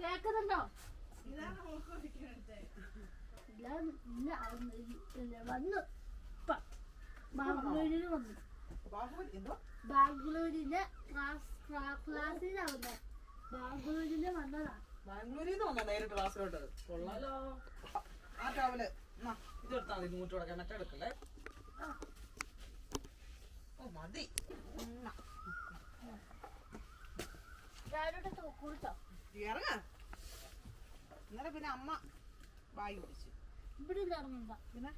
കേക്കുന്നുണ്ടോ? വന്നു ബാംഗ്ലൂരിന് വന്നു. ബാംഗ്ലൂരിന് ക്ലാസ്സിലാവുന്നത്. ബാംഗ്ലൂരിന് വന്നതാ. ബാംഗ്ലൂരിൽ നിന്ന് നേരിട്ട് ക്ലാസ്സിലോട്ട്. കൊള്ളാലോ. ആ രാവിലെ ഇതെടുത്താൽ മതി. നൂറ്റ് കൊടുക്കാൻ മറ്റേ എടുക്കല്ലേ. ഓ മതി. ഇറങ്ങ. ഇന്നലെ പിന്നെ അമ്മ വായി കുടിച്ചു. ഇവിടെ ഇറങ്ങണ്ട. പിന്നെ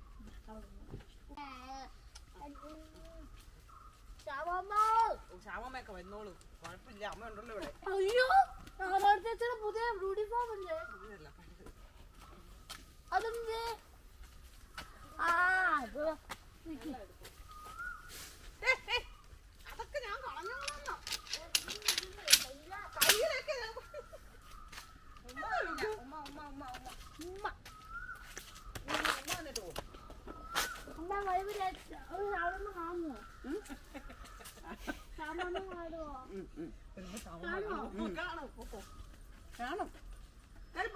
ശ്യാമമ്മയൊക്കെ വന്നോളൂ. കുഴപ്പമില്ല, അമ്മ ഉണ്ടല്ലോ ഇവിടെ. അയ്യോ പുതിയ യൂണിഫോം അല്ലേ അതെന്തേ? അതൊക്കെ ഞാൻ കളഞ്ഞോ. കാണും. പോണേ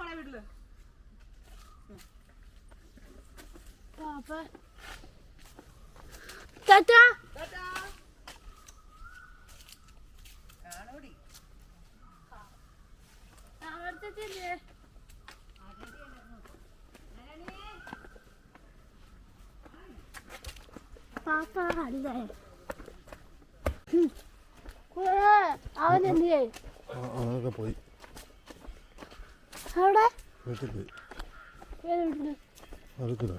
വീട്ടില്. അവനെന്തിയേ? അവനൊക്കെ പോയി. അവിടെ വീട്ടിൽ പോയി. വീട്ടില് അടുത്തില്ല.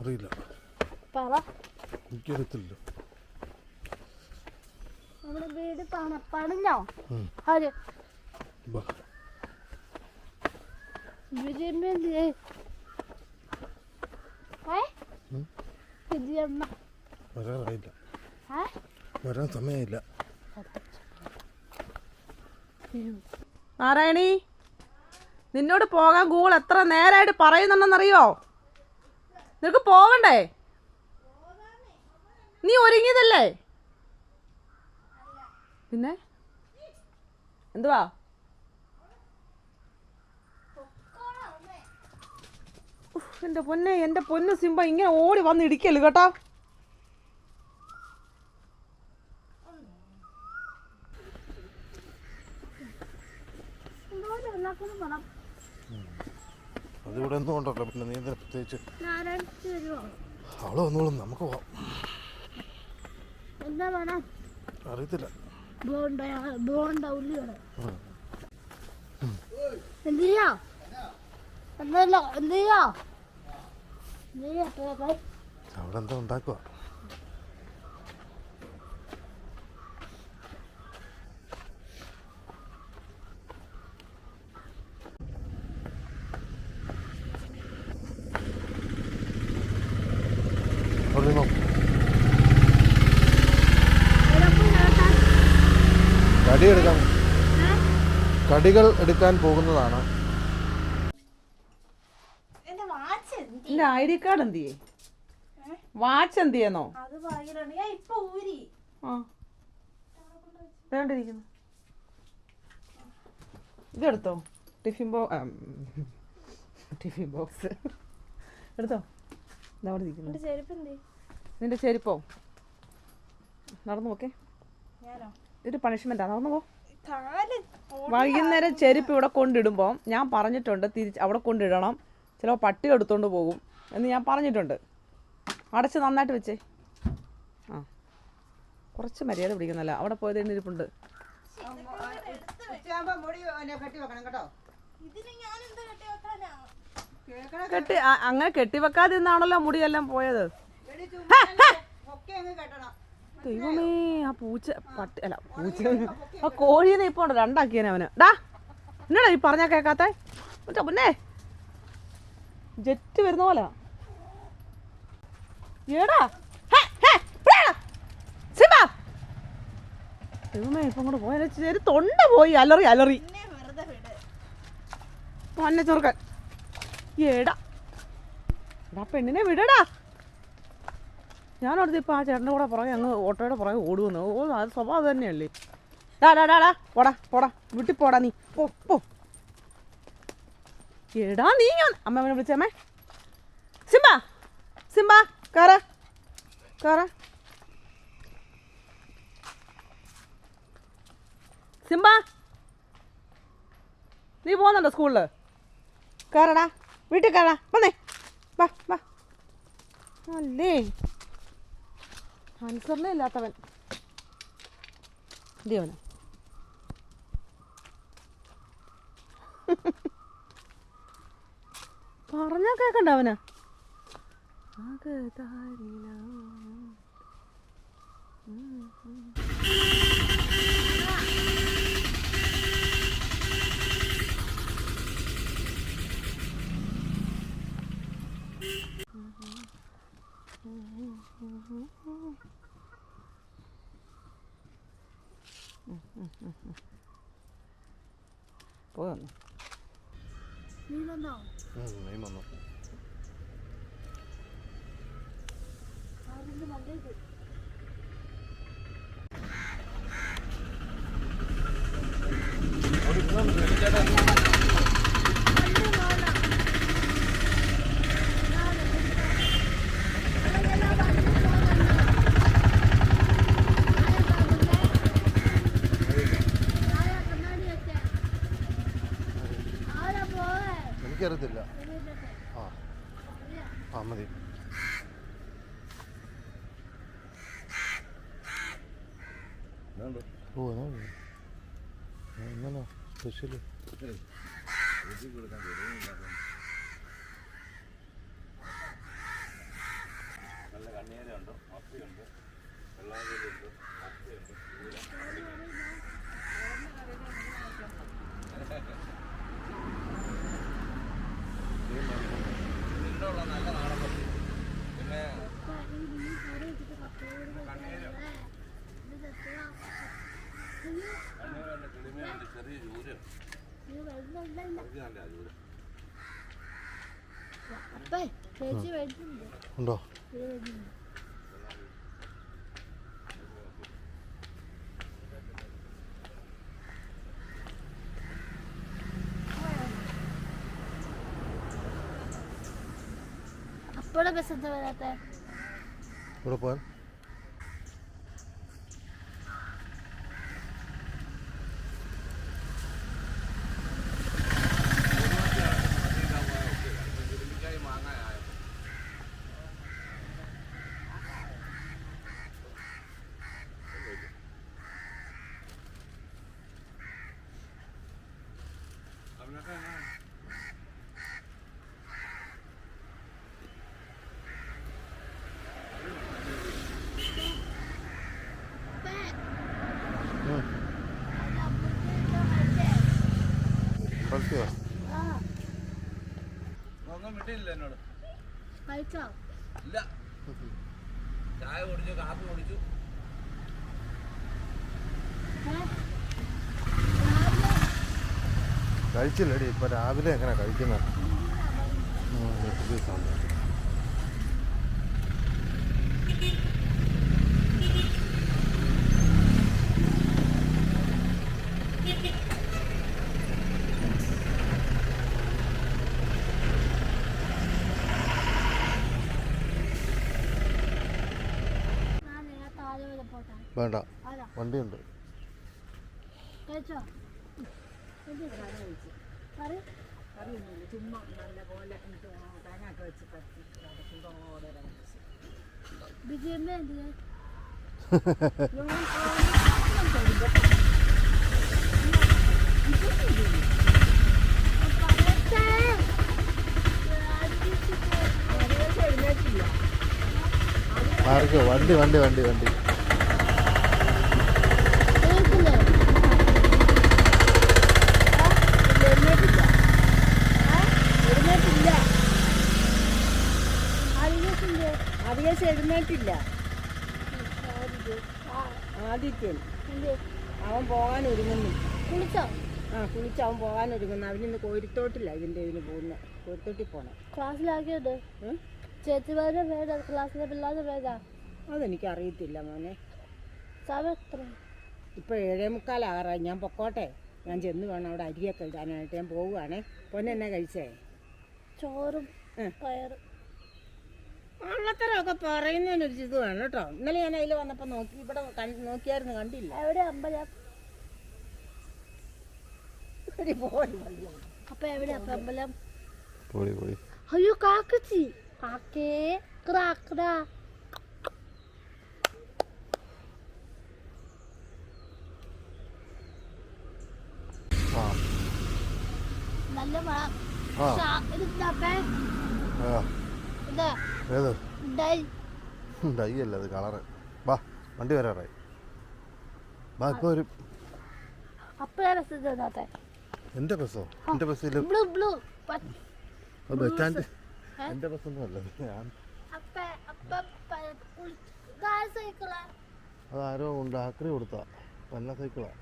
അറിയില്ല. എനിക്കറിയത്തില്ല. നമ്മുടെ വീട് പണിഞ്ഞോ? ആര്? വരാറായില്ല. വരാൻ സമയമില്ല. നാരായണി, നിന്നോട് പോകാൻ ഗൂഗിൾ എത്ര നേരമായിട്ട് പറയുന്നുണ്ടെന്നറിയോ? നിനക്ക് പോകണ്ടേ? നീ ഒരുങ്ങിയതല്ലേ? പിന്നെ എന്തുവാ? എന്റെ പൊന്ന് സിംബ ഇങ്ങനെ ഓടി വന്ന് ഇടിക്കല് കേട്ടോ. അതിവിടെ ഒന്നും ഉണ്ടല്ലോ. പിന്നെ നീ പ്രത്യേകിച്ച് അവള് വന്നോളും. നമുക്ക് പോവാം. എന്താ വേണം? അറിയത്തില്ല. എന്തിനാ അവിടെ എന്താ ഉണ്ടാക്കുക? കടികൾ എടുക്കാൻ പോകുന്നതാണ്. എന്റെ ഐ ഡി കാർഡ് എന്തിയേ? വാച്ച് എന്തിയെന്നോ? വേണ്ടിരിക്കുന്നു. ഇതെടുത്തോ. ടിഫിൻ ബോക്സ് എടുത്തോ. ഇതവിടെ ഇരിക്കുന്നു. നിന്റെ ചെരുപ്പോ? നടന്നു നോക്കേ. ഇതൊരു പണിഷ്മെന്റാ. നടന്നു പോ. വൈകുന്നേരം ചെരുപ്പ് ഇവിടെ കൊണ്ടിടുമ്പോൾ ഞാൻ പറഞ്ഞിട്ടുണ്ട് അവിടെ കൊണ്ടിടണം. ചിലപ്പോൾ പട്ടി എടുത്തോണ്ട് പോകും എന്ന് ഞാൻ പറഞ്ഞിട്ടുണ്ട്. അടച്ച് നന്നായിട്ട് വെച്ചേ. ആ, കുറച്ച് മര്യാദ പിടിക്കുന്നല്ല. അവിടെ പോയത് എണ്ണിരിപ്പുണ്ട്. അങ്ങനെ കെട്ടിവെക്കാതിരുന്നാണല്ലോ മുടിയെല്ലാം പോയത്. ദൈവമേ, ആ പൂച്ച പട്ടി അല്ല പൂച്ച ആ കോഴീനെ ഇപ്പൊ ഉണ്ട് രണ്ടാക്കിയേനെ അവന്. ഡാ എന്നടാ ഈ പറഞ്ഞാ കേക്കാത്ത മുന്നേ ജെറ്റ് വരുന്ന പോലെ. ഏടാ ദൈവമേ, ഇപ്പൊ അങ്ങോട്ട് പോയ തൊണ്ട പോയി. അലറി പൊന്നെ ചെറുക്കൻ ഏടാ എടാ പെണ്ണിനെ വിടടാ. ഞാനടുത്ത് ഇപ്പം ആ ചേട്ടൻ്റെ കൂടെ പുറകെ അങ്ങ് ഓട്ടോയുടെ പുറകെ ഓടുവന്നു. അത് സ്വഭാവം തന്നെയല്ലേ. ഡാ പോടാ പോടാ വീട്ടിൽ പോടാ നീ പോ. എടാ നീ അമ്മ വിളിച്ചമ്മേ. സിംബ കാറ സിംബ നീ പോകുന്നുണ്ടോ സ്കൂളിൽ? കയറടാ വീട്ടിൽ കയറാ. വന്നേ വാ. അല്ലേ അനുസരണ ഇല്ലാത്തവൻ ദേവന. പറഞ്ഞാ കേക്കണ്ട അവന്. പോന്നു നീ വന്നോ? നീ വന്നു. അതിന്റെ നല്ലത് എനിക്കറിയത്തില്ല. ആ മതി. ഓ എങ്ങനെ സ്പെഷ്യല് നല്ല കണ്ണീരുണ്ട്, മത്തിയുണ്ട്, വെള്ളാങ്കല്ലുണ്ട്, മത്തിയുണ്ട്, ഇതിലുള്ള നല്ല നാടൻ മത്തി. പിന്നെ കണ്ണീരുണ്ട്, കിളിമീനുണ്ട്, ചെറിയ ചൂരുണ്ട്. നല്ല ചൂര ഉണ്ടോ? അപ്പോഴെ ബസ് എന്താ വരാത്ത? ഇവിടെ പോവാൻ ഒന്നും വിട്ടില്ല എന്നോട്. കഴിച്ചോ? ഇല്ല, ചായ കുടിച്ചു, കാപ്പി കുടിച്ചു. കഴിച്ചില്ലടി. ഇപ്പൊ രാവിലെ എങ്ങനെ കഴിക്കുന്നത്? വേണ്ട, വണ്ടിയുണ്ട്. ചുമ്മാ നല്ല പോലെ തേങ്ങയൊക്കെ വെച്ചിട്ട് ബിജയമ്മ എന്തിനാ? ആർക്കോ വണ്ടി വണ്ടി വണ്ടി വണ്ടി എഴുന്നേറ്റില്ല. ആദിത്യൻ അവൻ പോകാൻ ഒരുങ്ങുന്നു. കുളിച്ചോ? ആ കുളിച്ചാവും പോകാനൊരുങ്ങുന്ന അവനിന്ന് കോരിത്തോട്ടില്ല ഇതിന് പോകുന്നത് കോരിത്തോട്ടിൽ പോകണം. ക്ലാസ്സിലാക്കിയത് ചേച്ചിമാരുടെ പേരാ ക്ലാസ്സിലെ പിള്ളേരുടെ പേരാ? അതെനിക്ക് അറിയത്തില്ല മോനെ. സമയം എത്ര? ഇപ്പോൾ 7:45 ഞാൻ പൊക്കോട്ടെ. ഞാൻ ചെന്ന് വേണം അവിടെ അരിയൊക്കെ ഇടാനായിട്ട്. ഞാൻ പോവുകയാണേ. പൊന്നെ എന്നാ കഴിച്ചേ? ചോറും പയറും. ഉള്ളത്തരമൊക്കെ പറയുന്നതിനൊരു ഇത് വേണം കേട്ടോ. ഇന്നലെ ഞാൻ അതിൽ വന്നപ്പോൾ ഇവിടെ നോക്കിയായിരുന്നു, കണ്ടില്ല. എവിടെ അമ്പലം? അപ്പൊ എവിടെയാ അമ്പലം? അയ്യോ കാക്കച്ചി കാക്കേ ക്രാക്രാ. നല്ല ഡൈ അല്ല അത് കളറ്. വാ വണ്ടി വരാറായി. വാ ഇപ്പൊ വരും. എന്റെ ബസ്സോ? എന്റെ ബസ്സിൽ ബസ് സ്റ്റാൻഡ്. എന്റെ ബസ്സൊന്നും അല്ല. അതാരോ ഉണ്ട് ആക്രി കൊടുത്താ. നല്ല സൈക്കിളാ.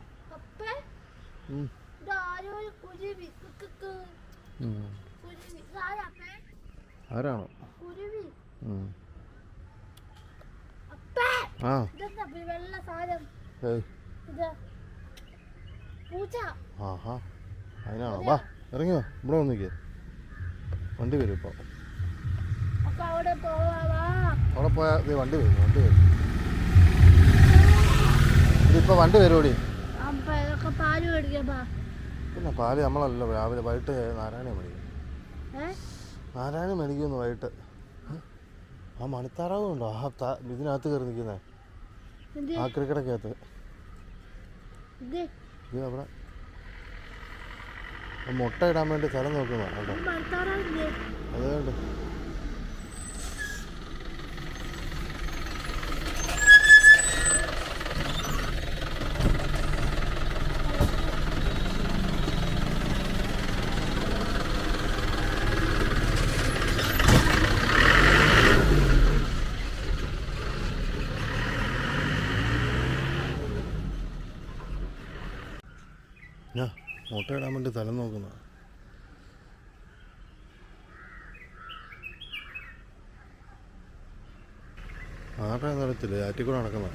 ആരാണോ? വെള്ള സാധനം ആഹാ അതിനാണോ? വാ ഇറങ്ങിയോ, ഇവിടെ വന്നിക്കേ. വണ്ടി വരും ഇപ്പൊ. അവിടെ പോയാ വണ്ടി വരും. ഇതിപ്പോ വണ്ടി വരുമോടി? പിന്നെ പാല് നമ്മളല്ലല്ലോ രാവിലെ. വൈകിട്ട് നാരായണ മേടിക്കും. നാരായണ മേടിക്കുമെന്ന് വൈകിട്ട്. ആ മണിത്താറാവും ഉണ്ടോ ഇതിനകത്ത് കയറി നിൽക്കുന്നേ, ആക്രിക്കടക്കകത്ത്. ഇത് അവിടെ മുട്ട ഇടാൻ വേണ്ടി സ്ഥലം നോക്കുന്ന കേട്ടോ. അതുകൊണ്ട് മുട്ട ഇടാൻ വേണ്ടി സ്ഥലം നോക്കുന്ന. ആരുടെ നടത്തില്ല, ആറ്റിക്കൂടെ നടക്കുന്ന.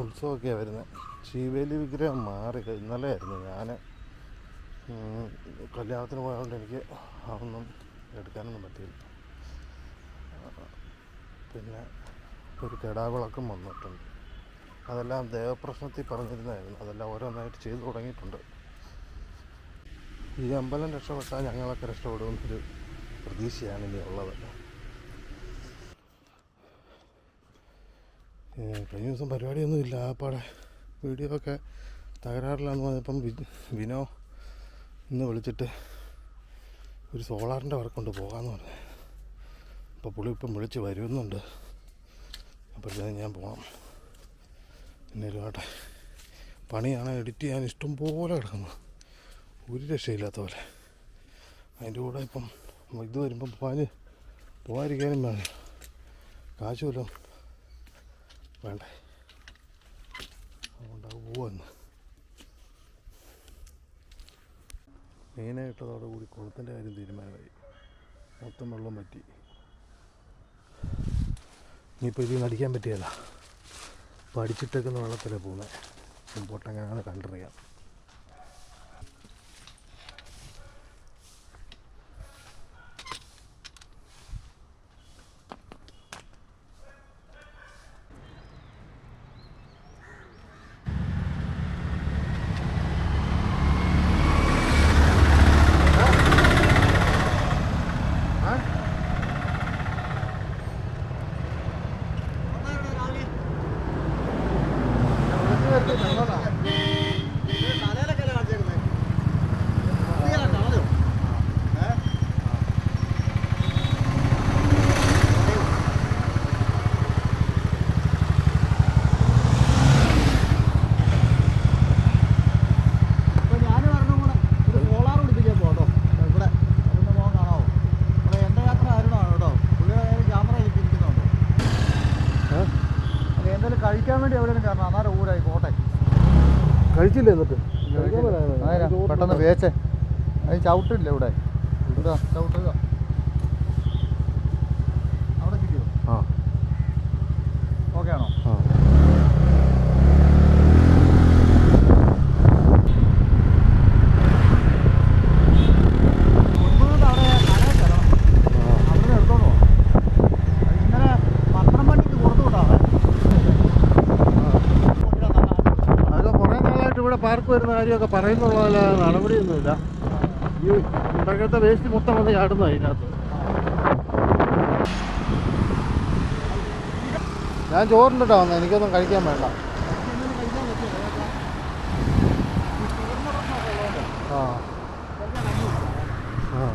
ഉത്സവമൊക്കെയാണ് വരുന്നത്. ശിവേലി വിഗ്രഹം മാറി. ഇന്നലെ ആയിരുന്നു. ഞാൻ കല്യാണത്തിന് പോയതുകൊണ്ട് എനിക്ക് അതൊന്നും എടുക്കാനൊന്നും പറ്റിയില്ല. പിന്നെ ഒരു കെടാവിളക്കം വന്നിട്ടുണ്ട്. അതെല്ലാം ദേവപ്രശ്നത്തിൽ പറഞ്ഞിരുന്നതായിരുന്നു. അതെല്ലാം ഓരോന്നായിട്ട് ചെയ്തു തുടങ്ങിയിട്ടുണ്ട്. ഈ അമ്പലം രക്ഷപ്പെട്ടാൽ ഞങ്ങളൊക്കെ രക്ഷപ്പെടുമെന്നൊരു പ്രതീക്ഷയാണ് ഇനി ഉള്ളത്. കഴിഞ്ഞ ദിവസം പരിപാടിയൊന്നും ഇല്ല. ആപ്പാടെ വീഡിയോ ഒക്കെ തകരാറിലാന്ന് പറഞ്ഞപ്പം വിനോ ഇന്ന് വിളിച്ചിട്ട് ഒരു സോളാറിൻ്റെ വർക്കുണ്ട് പോകാമെന്ന് പറഞ്ഞു. അപ്പോൾ പുള്ളി ഇപ്പം വിളിച്ച് വരുന്നുണ്ട്. അപ്പോഴത്തേക്കും ഞാൻ പോകണം. പിന്നെ ഒരുപാട് പണിയാണ്. എഡിറ്റ് ചെയ്യാൻ ഇഷ്ടം പോലെ കിടക്കുന്നു, ഒരു രക്ഷയില്ലാത്ത പോലെ. അതിൻ്റെ കൂടെ ഇപ്പം ഇത് വരുമ്പം പോകാതിരിക്കാനും വേണം. കാശുമല്ലോ വേണ്ടേ, അതുകൊണ്ട് അത് പോവാന്ന്. മെയിനായിട്ടതോടുകൂടി കുളത്തിൻ്റെ കാര്യം തീരുമാനമായി. മൊത്തം വെള്ളം പറ്റി. ഇനിയിപ്പോൾ ഇതിൽ നടിക്കാൻ പറ്റിയല്ല. പഠിച്ചിട്ടേക്കുന്ന വെള്ളത്തിലാണ് പോകുന്നത്. മുമ്പോട്ടെങ്ങനെയാണ് കണ്ടറിയാം. കഴിക്കാൻ വേണ്ടി എവിടെയും കാരണം അന്നേരം ഊരായി പോട്ടെ. കഴിച്ചില്ല എന്നിട്ട് പെട്ടെന്ന് വേച്ചേ. അത് ചവിട്ടില്ല ഇവിടെ. ഇവിടെ ചവിട്ടുക അവിടെ കിട്ടിയോ? ആ ഓക്കെ ആണോ? ആ പാർക്ക് വരുന്ന കാര്യമൊക്കെ പറയുന്നുള്ള നടപടിയൊന്നുമില്ല. ഈ ഉണ്ടാക്കാത്ത വേസ്റ്റ് മൊത്തം വന്ന് ചാടുന്നു അതിനകത്ത്. ഞാൻ ചോറിനിട്ടാ വന്നത്, എനിക്കൊന്നും കഴിക്കാൻ വേണ്ട. ആ ആ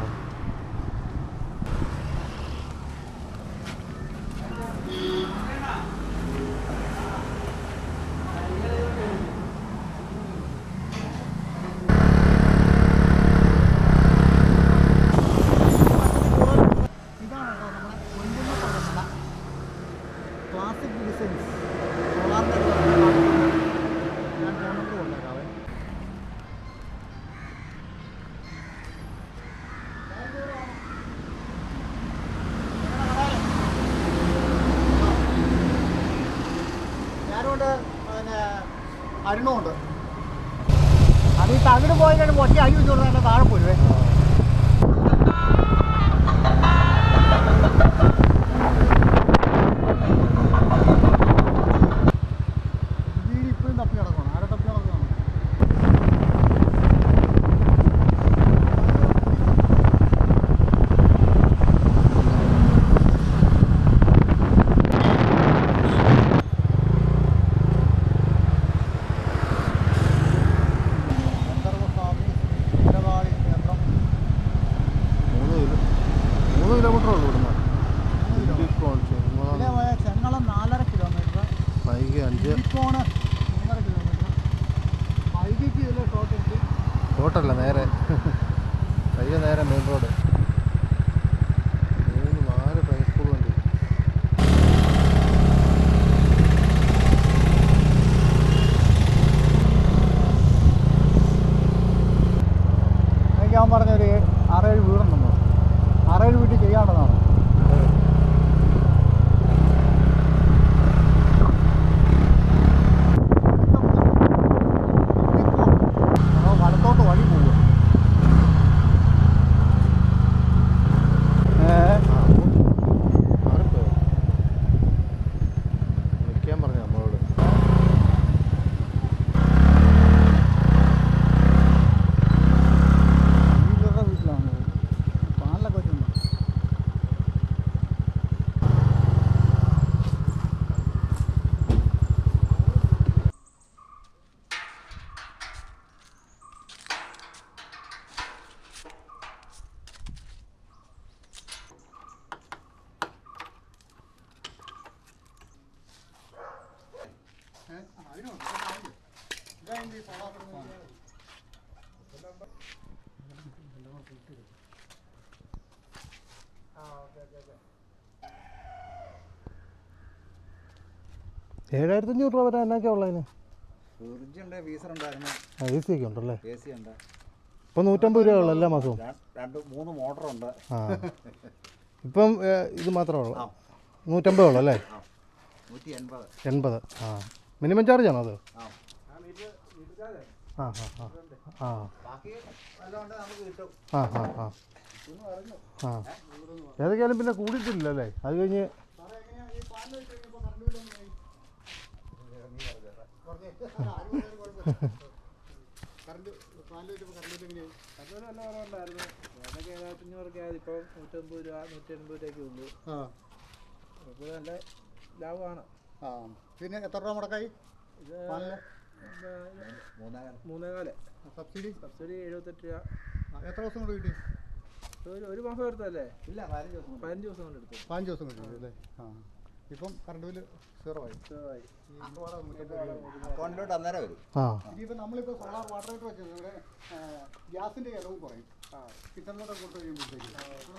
അരുണമുണ്ട്. അത് ഈ തകിട് പോയി കഴിയുമ്പോൾ ഒറ്റ അരി വെച്ച് കൊടുത്താൽ താഴെ പോരുവേ. വീട് ഇപ്പോഴും തപ്പി കിടക്കണം. ആരെ തപ്പി കിടക്കണം? ചെങ്ങളം 4.5 കിലോമീറ്റർ, വൈകി 5, ഇപ്പോണ് 3.5 കിലോമീറ്റർ. വൈകിക്ക് ഇതിൽ ടോട്ടല്ല നേരെ വൈകി നേരെ മെയിൻ റോഡ്. 3-4 പ്രൈവറ്റ് സ്കൂൾ വണ്ടി. എനിക്ക് അവൻ പറഞ്ഞൊരു 6-7 വീടുണ്ടെന്നോ, 6-7 വീട്ടിൽ ചെയ്യാനുള്ളതാണ്. വലത്തോട്ട് വഴി പോകും. വിളിക്കാൻ പറഞ്ഞു നമ്മളോട്. വീട്ടിലൊക്കെ വീട്ടിലാണ് പാലിലൊക്കെ വെച്ചിട്ടുണ്ട്. $7,500 വരെ എന്നൊക്കെ ഉള്ളതിന് എ സി ഒക്കെ ഉണ്ടല്ലേ? ഇപ്പം 150 രൂപ ഉള്ളു എല്ലാ മാസവും. 2-3 മോട്ടറുണ്ട്. ആ ഇപ്പം ഇത് മാത്രമേ ഉള്ളൂ. 150 ഉള്ളു അല്ലേ? 180. ആ മിനിമം ചാർജ് ആണോ അത്? ആ ആ ആ ആ ആ ആ ആ ആ ഏതൊക്കെയാലും പിന്നെ കൂടിയിട്ടില്ലല്ലേ? അത് കഴിഞ്ഞ് നല്ല ലാഭമാണ്. പിന്നെ എത്ര രൂപ മുടക്കായി? ഇത് 3.25. സബ്സിഡി 78 രൂപ. എത്ര ദിവസം കൊണ്ട് കിട്ടി? ഒരു മാസം എടുത്തല്ലേ? ഇല്ല, 15 ദിവസം കൊണ്ട് എടുത്തു. 5 ദിവസം കിട്ടി അല്ലേ? ആ, ഇപ്പം കറണ്ട് ബില്ല് 0 ആയി. അക്കൗണ്ടിലോട്ട് അന്നേരം വരും. ഇനിയിപ്പോൾ നമ്മളിപ്പോൾ സോളാർ വാട്ടർ ഹീറ്റർ വെച്ചത് ഇവിടെ ഗ്യാസിൻ്റെ ഇലവും കുറയും. കിച്ചണിലോട്ട് കൊടുത്തു കഴിയുമ്പോഴത്തേക്ക്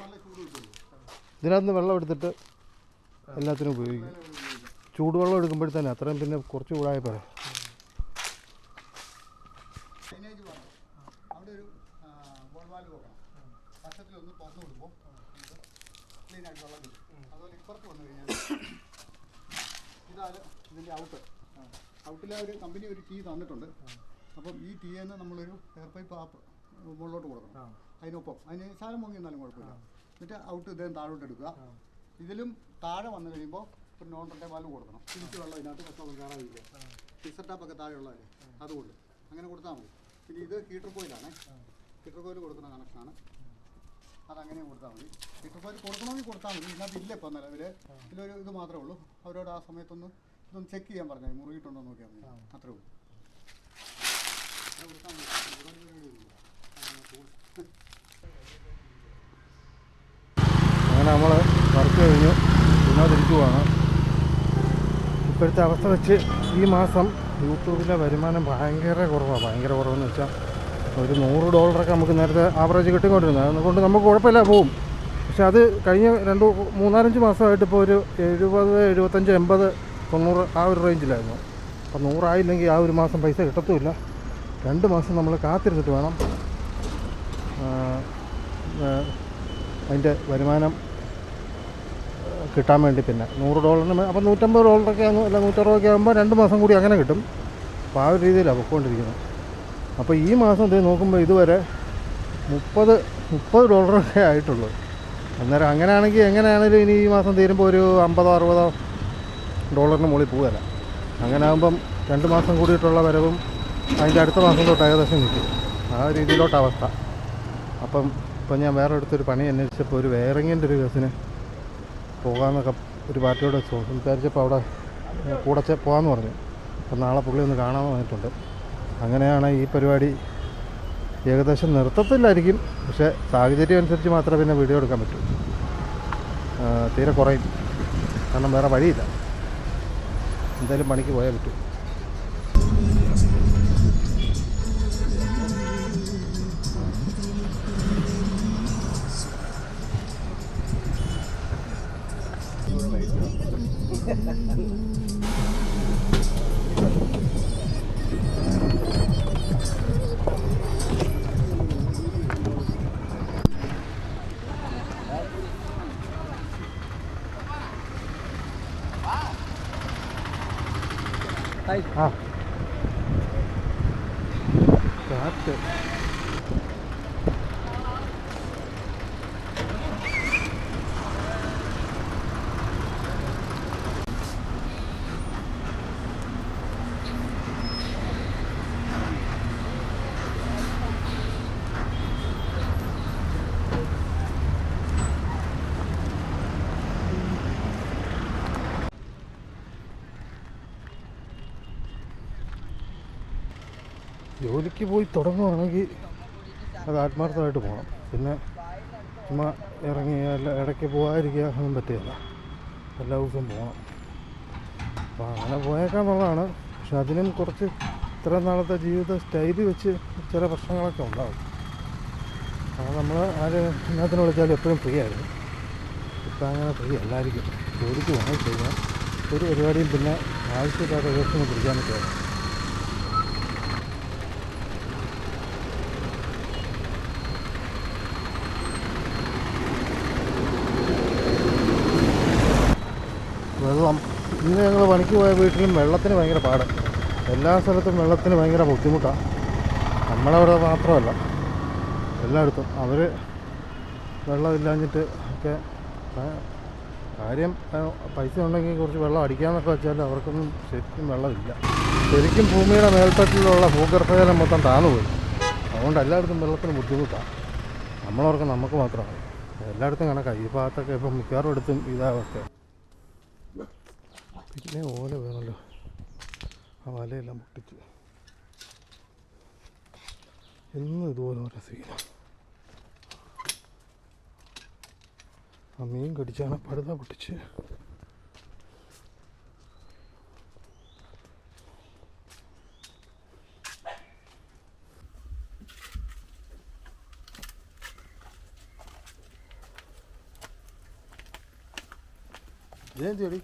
നല്ല ചൂട് കിട്ടുള്ളൂ. ഇതിനകത്ത് വെള്ളം എടുത്തിട്ട് എല്ലാത്തിനും ഉപയോഗിക്കും. ചൂടുവെള്ളം എടുക്കുമ്പോഴത്തേനെ അത്രയും പിന്നെ കുറച്ച് ചൂടായ പോലെ. ഡ്രെയിനേജ് വേണം. അവിടെ ഒരു ബോൾ വാൽവ് വെക്കണം. വർഷത്തിലൊന്ന് തുറന്നു കൊടുക്കുമ്പോൾ ക്ലീൻ ആയിട്ട് വെള്ളം കിട്ടും. അതുപോലെ ഇപ്പുറത്ത് വന്നു കഴിഞ്ഞാൽ ഇതാണ് ഇതിൻ്റെ ഔട്ടിൽ ഒരു കമ്പനി ഒരു ടീ തന്നിട്ടുണ്ട്. അപ്പം ഈ ടീയെന്ന് നമ്മളൊരു എയർ പൈപ്പ് മുകളിലോട്ട് കൊടുക്കണം. അതിനൊപ്പം അതിന് സാധനം പൊങ്ങി എന്നാലും കുഴപ്പമില്ല. എന്നിട്ട് ഔട്ട് ഇദ്ദേഹം താഴോട്ട് എടുക്കുക. ഇതിലും താഴെ വന്നു കഴിയുമ്പോൾ ഒരു നോൺ റെഡേ വാൽവ് കൊടുക്കണം. തിരിച്ച് വെള്ളം ഇതിനകത്ത് കച്ചവടം കയറാതില്ല. ഫിക്സർ ടാപ്പൊക്കെ താഴെയുള്ളതല്ലേ, അതുകൊണ്ട് അങ്ങനെ കൊടുത്താൽ മതി. പിന്നെ ഇത് ഹീറ്റർ കോയിലാണ്. ഹീറ്റർ കോയിൽ കൊടുക്കുന്ന കണക്ഷനാണ്. അതങ്ങനെ കൊടുത്താൽ മതി. ഹീറ്റർ കോയിൽ കൊടുക്കണമെങ്കിൽ കൊടുത്താൽ മതി. ഇതിനകത്ത് ഇല്ല ഇപ്പം നിലവിൽ. ഇതിലൊരു ഇത് മാത്രമേ ഉള്ളൂ. അവരോട് ആ സമയത്തൊന്ന് ഇതൊന്ന് ചെക്ക് ചെയ്യാൻ പറഞ്ഞാൽ മുറുകിയിട്ടുണ്ടോ എന്ന് നോക്കിയാൽ മതി. അത്രേ ഉള്ളൂ. അങ്ങനെ നമ്മൾ വർക്ക് കഴിഞ്ഞു പിന്നെ തിരിക്കുവാണ്. ഇപ്പോഴത്തെ അവസ്ഥ വെച്ച് ഈ മാസം യൂട്യൂബിലെ വരുമാനം ഭയങ്കര കുറവാണ്. ഭയങ്കര കുറവെന്ന് വെച്ചാൽ ഒരു $100 നമുക്ക് നേരത്തെ ആവറേജ് കിട്ടിക്കൊണ്ടിരുന്നത്. അതുകൊണ്ട് നമുക്ക് കുഴപ്പമില്ല, പോവും. പക്ഷെ അത് കഴിഞ്ഞ 3-4-5 മാസമായിട്ട് ഇപ്പോൾ ഒരു 70, 75, 80, 90 ആ ഒരു റേഞ്ചിലായിരുന്നു. അപ്പോൾ 100 ആയില്ലെങ്കിൽ ആ ഒരു മാസം പൈസ കിട്ടത്തുമില്ല. 2 മാസം നമ്മൾ കാത്തിരുന്നിട്ട് വേണം അതിൻ്റെ വരുമാനം കിട്ടാൻ വേണ്ടി. പിന്നെ $100 അപ്പോൾ $150 അല്ല $160 ആകുമ്പോൾ 2 മാസം കൂടി അങ്ങനെ കിട്ടും. അപ്പോൾ ആ ഒരു രീതിയിലാണ് പൊയ്ക്കൊണ്ടിരിക്കുന്നത്. അപ്പോൾ ഈ മാസം ഇത് നോക്കുമ്പോൾ ഇതുവരെ $30 ആയിട്ടുള്ളൂ. അന്നേരം അങ്ങനെയാണെങ്കിൽ എങ്ങനെയാണെങ്കിലും ഇനി ഈ മാസം തീരുമ്പോൾ ഒരു $50-60 മുകളിൽ പോവുകയില്ല. അങ്ങനെ ആകുമ്പം 2 മാസം കൂടിയിട്ടുള്ള വരവും അതിൻ്റെ അടുത്ത മാസം തൊട്ട് ഏകദേശം നിൽക്കും. ആ രീതിയിലോട്ട് അവസ്ഥ. അപ്പം ഇപ്പം ഞാൻ വേറെ അടുത്തൊരു പണി അന്വേഷിച്ചപ്പോൾ ഒരു വയറിങ്ങിൻ്റെ ഒരു കേസിന് പോകാമെന്നൊക്കെ ഒരു പാർട്ടിയോട് സംസാരിച്ചപ്പോൾ അവിടെ കൂടെ പോകാമെന്ന് പറഞ്ഞു. അപ്പം നാളെ പുള്ളി ഒന്ന് കാണാമെന്ന് പറഞ്ഞിട്ടുണ്ട്. അങ്ങനെയാണ് ഈ പരിപാടി ഏകദേശം നിർത്തത്തില്ലായിരിക്കും. പക്ഷേ സാഹചര്യം അനുസരിച്ച് മാത്രമേ പിന്നെ വീഡിയോ എടുക്കാൻ പറ്റൂ. തീരെ കുറയും. കാരണം വേറെ വഴിയില്ല. എന്തായാലും പണിക്ക് പോയാൽ പറ്റൂ. ആ കാറ്റ് ജോലിക്ക് പോയി തുടങ്ങുകയാണെങ്കിൽ അത് ആത്മാർത്ഥമായിട്ട് പോകണം. പിന്നെ ചുമ്മാ ഇറങ്ങി ഇടയ്ക്ക് പോകാതിരിക്കുക ഒന്നും പറ്റില്ല. എല്ലാ ദിവസവും പോകണം. അപ്പോൾ അങ്ങനെ പോയേക്കാന്നുള്ളതാണ്. പക്ഷെ അതിനും കുറച്ച് ഇത്ര നാളത്തെ ജീവിത സ്റ്റൈല് വെച്ച് ചില പ്രശ്നങ്ങളൊക്കെ ഉണ്ടാകും. അത് നമ്മൾ ഇതിനകത്തിന് വിളിച്ചാലും എപ്പോഴും ഫ്രീ ആയിരുന്നു. ഇപ്പം അങ്ങനെ ഫ്രീ അല്ലായിരിക്കും. ജോലിക്ക് പോകണം ചെയ്യാൻ ഒരു പരിപാടിയും പിന്നെ ആവശ്യമില്ലാത്ത ദിവസം പിടിക്കാൻ പറ്റുമോ. വെള്ളം ഇന്ന് ഞങ്ങൾ പണിക്ക് പോയ വീട്ടിലും വെള്ളത്തിന് ഭയങ്കര പാട്. എല്ലാ സ്ഥലത്തും വെള്ളത്തിന് ഭയങ്കര ബുദ്ധിമുട്ടാണ്. നമ്മളവിടെ മാത്രമല്ല എല്ലായിടത്തും അവർ വെള്ളമില്ലാഞ്ഞിട്ട് ഒക്കെ കാര്യം. പൈസ ഉണ്ടെങ്കിൽ കുറച്ച് വെള്ളം അടിക്കാമെന്നൊക്കെ വെച്ചാൽ അവർക്കൊന്നും ശരിക്കും വെള്ളമില്ല. ശരിക്കും ഭൂമിയുടെ മേൽത്തട്ടിലുള്ള ഭൂഗർഭജലം മൊത്തം താന്നുപോയി. അതുകൊണ്ട് എല്ലായിടത്തും വെള്ളത്തിന് ബുദ്ധിമുട്ടാണ്. നമ്മളവർക്ക് നമുക്ക് മാത്രമാണ്. എല്ലായിടത്തും കണക്കാണ്. ഈ ഭാഗത്തൊക്കെ ഇപ്പം മിക്കവാറും എടുത്തും ഇതാവൊക്കെ. പിന്നെ ഓല വേണമല്ലോ. ആ വലയെല്ലാം പൊട്ടിച്ച് എന്നും ഇതുപോലെ ഓരോ സീനാണ്. ആ മീൻ കടിച്ചാണ് പടുത പൊട്ടിച്ച്. ജയന്തിയോടി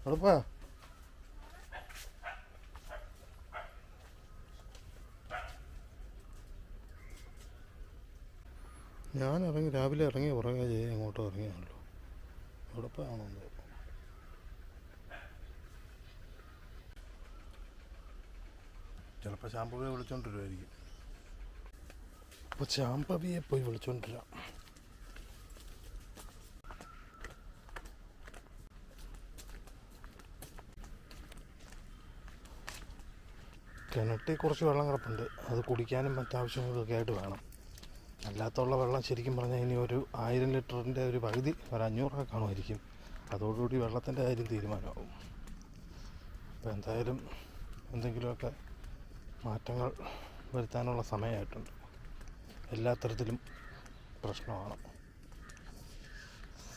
ഉറപ്പാ? ഞാൻ രാവിലെ ഇറങ്ങി പുറകെ ചെയ്ത് അങ്ങോട്ടും ഇറങ്ങിയാണല്ലോ. എവിടെപ്പാണോ ചിലപ്പോൾ ശാമ്പവിയെ വിളിച്ചോണ്ടിരുമായിരിക്കും. അപ്പോൾ ശാമ്പവിയെ പോയി വിളിച്ചോണ്ടിരാം. കിണറ്റിൽ കുറച്ച് വെള്ളം കിടപ്പുണ്ട്. അത് കുടിക്കാനും മറ്റാവശ്യങ്ങൾക്കൊക്കെ ആയിട്ട് വേണം. അല്ലാത്തുള്ള വെള്ളം ശരിക്കും പറഞ്ഞാൽ ഇനി ഒരു 1000 ലിറ്ററിൻ്റെ ഒരു പകുതി ഒരു 500 കാണുമായിരിക്കും. അതോടുകൂടി വെള്ളത്തിൻ്റെ കാര്യം തീരുമാനമാകും. അപ്പോൾ എന്തായാലും എന്തെങ്കിലുമൊക്കെ മാറ്റങ്ങൾ വരുത്താനുള്ള സമയമായിട്ടുണ്ട്. എല്ലാ തരത്തിലും പ്രശ്നമാണ്.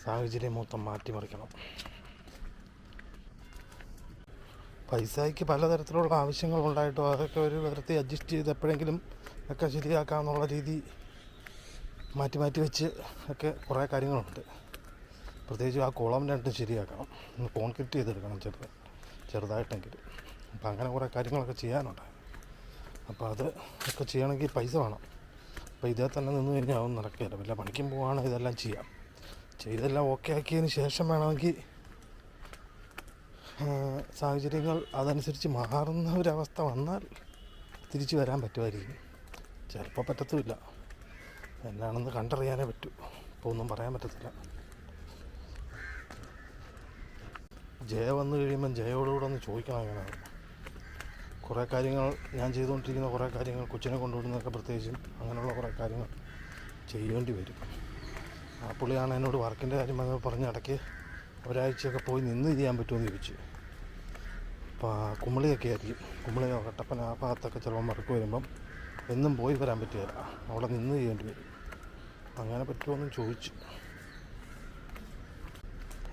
സാഹചര്യം മൊത്തം മാറ്റിമറിക്കണം. പൈസയ്ക്ക് പലതരത്തിലുള്ള ആവശ്യങ്ങളുണ്ടായിട്ടോ അതൊക്കെ ഒരു വിധത്തിൽ അഡ്ജസ്റ്റ് ചെയ്ത് എപ്പോഴെങ്കിലും ഒക്കെ ശരിയാക്കാമെന്നുള്ള രീതി മാറ്റി മാറ്റി വെച്ച് ഒക്കെ കുറേ കാര്യങ്ങളുണ്ട്. പ്രത്യേകിച്ച് ആ കുളം രണ്ടും ശരിയാക്കണം. ഒന്ന് കോൺക്രീറ്റ് ചെയ്തെടുക്കണം ചെറുതായിട്ടെങ്കിലും. അപ്പോൾ അങ്ങനെ കുറേ കാര്യങ്ങളൊക്കെ ചെയ്യാനുണ്ട്. അപ്പോൾ അത് ഒക്കെ ചെയ്യണമെങ്കിൽ പൈസ വേണം. അപ്പോൾ ഇതേ തന്നെ നിന്ന് കഴിഞ്ഞാൽ അതൊന്നും നടക്കില്ല. വല്ല പണിക്കും പോവുകയാണെങ്കിൽ ഇതെല്ലാം ചെയ്യാം. ചെയ്തെല്ലാം ഓക്കെ ആക്കിയതിന് ശേഷം വേണമെങ്കിൽ സാഹചര്യങ്ങൾ അതനുസരിച്ച് മാറുന്ന ഒരവസ്ഥ വന്നാൽ തിരിച്ചു വരാൻ പറ്റുമായിരിക്കും. ചിലപ്പോൾ പറ്റത്തുമില്ല. എന്നാണെന്ന് കണ്ടറിയാനേ പറ്റൂ. ഇപ്പോൾ ഒന്നും പറയാൻ പറ്റത്തില്ല. ജയ വന്നു കഴിയുമ്പം ജയോടുകൂടെ ഒന്ന് ചോദിക്കണം. അങ്ങനെയാണ് കുറേ കാര്യങ്ങൾ ഞാൻ ചെയ്തുകൊണ്ടിരിക്കുന്ന കുറേ കാര്യങ്ങൾ കൊച്ചിനെ കൊണ്ടുവിടുന്നതൊക്കെ പ്രത്യേകിച്ചും അങ്ങനെയുള്ള കുറേ കാര്യങ്ങൾ ചെയ്യേണ്ടി വരും. ആ പുള്ളിയാണ് എന്നോട് വർക്കിൻ്റെ കാര്യം പറഞ്ഞ ഇടയ്ക്ക് ഒരാഴ്ചയൊക്കെ പോയി നിന്ന് ചെയ്യാൻ പറ്റുമെന്ന് ചോദിച്ചു. അപ്പോൾ കുമളിയൊക്കെ ആയിരിക്കും. കുമളിയോ കട്ടപ്പന ആ ഭാഗത്തൊക്കെ ചിലപ്പോൾ വർക്ക് വരുമ്പം എന്നും പോയി വരാൻ പറ്റുകയില്ല. അവിടെ നിന്ന് ചെയ്യേണ്ടി വരും. അങ്ങനെ പറ്റുമോയെന്നും ചോദിച്ചു.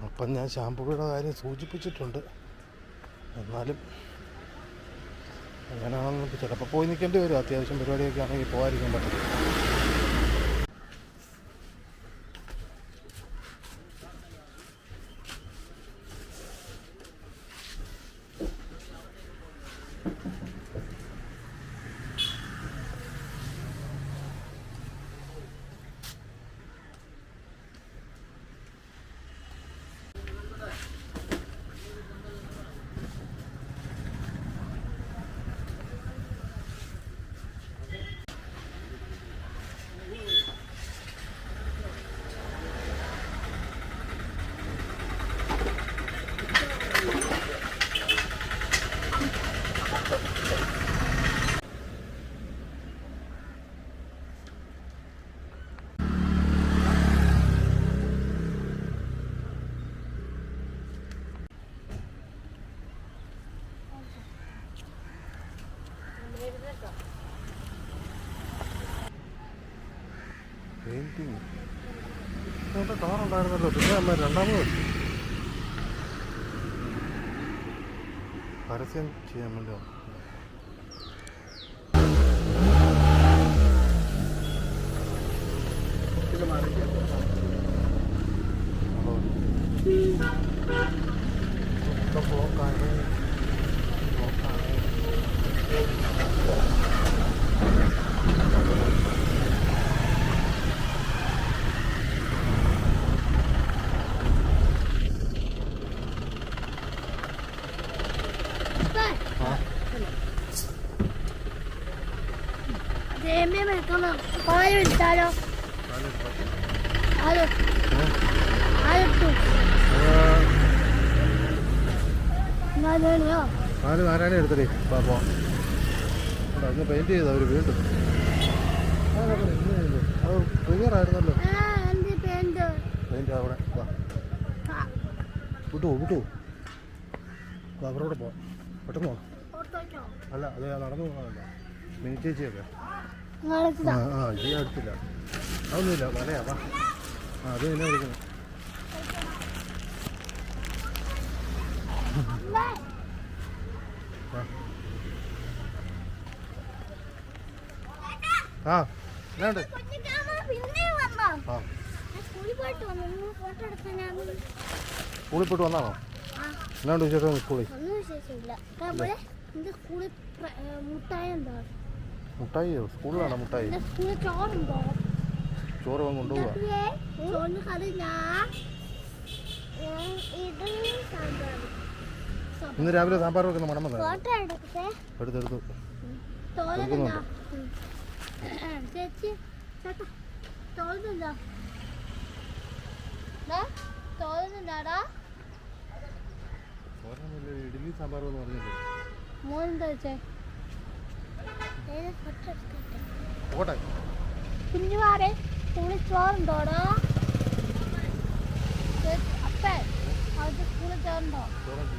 അപ്പം ഞാൻ ശാമ്പുവിയുടെ കാര്യം സൂചിപ്പിച്ചിട്ടുണ്ട്. എന്നാലും അങ്ങനെയാണെന്ന് ചിലപ്പോൾ പോയി നിൽക്കേണ്ടി വരും. അത്യാവശ്യം പരിപാടിയൊക്കെ ആണെങ്കിൽ പോകാതിരിക്കാൻ പറ്റില്ല. പെയിൻറ്റിങ് ഇവിടെ കാറുണ്ടായിരുന്നല്ലോ. പിന്നെ അമ്മ രണ്ടാമത് വെച്ചു. പരസ്യം ചെയ്യാൻ വേണ്ടി ബ്ലോക്കാണ്. പാല് എടുത്താലോ? പാല് നാരായണ എടുത്തേ. പാപ്പോ അങ്ങ് പെയിൻറ് ചെയ്ത് അവർ വീണ്ടും അത് ക്ലിയറായിരുന്നല്ലോ. പെയിൻറ് അവിടെ വിട്ടു അവരോട് പോവാം. പെട്ടെന്ന് പോവാം. അല്ല അത് നടന്നു പോകാനല്ല മിനി ചേച്ചിയൊക്കെ കാണിച്ചതാ. ആ ഈ അടുത്തില്ല അതൊന്നുമില്ല വലയാ വാ ആ അത് തന്നെ വിളിക്കുന്നു ആ എന്നാണ്ട് ആ സ്കൂളിൽ പോയിട്ട് വന്നാണോ എന്നാണ്ട് വിശേഷം സ്കൂളിൽ ഒന്നും വിശേഷമില്ല. സ്കൂളിൽ മുട്ടായി ഉണ്ടോ? മുട്ടായിയോ സ്കൂളിലാണോ മുട്ടായി സ്കൂളിൽ ചോറുണ്ടോ? ചോറ് വാങ്ങി കൊണ്ടുപോവാ ചോറിന് കറി ഇന്ന് രാവിലെ സാമ്പാർ വെക്കുന്ന മണം വന്നത് ഫോട്ടോ എടുക്കട്ടെ. എടുത്തെടുത്തു തോന്നുന്നുണ്ടോ ചേച്ചി? ചേട്ടാ തോന്നുന്നുണ്ടോ? തോന്നുന്നുണ്ടാടാ? ഇഡ്ഡലി സാമ്പാർ എന്ന് പറഞ്ഞില്ലേ മോനെന്താ വെച്ചേ? ഫോട്ടോ എടുക്കട്ടെ. പോട്ടെ കുഞ്ഞുമാരെ സ്കൂളിൽ ചോറുണ്ടോടാ? അപ്പേ അവരുടെ സ്കൂളിൽ ചോറുണ്ടോ?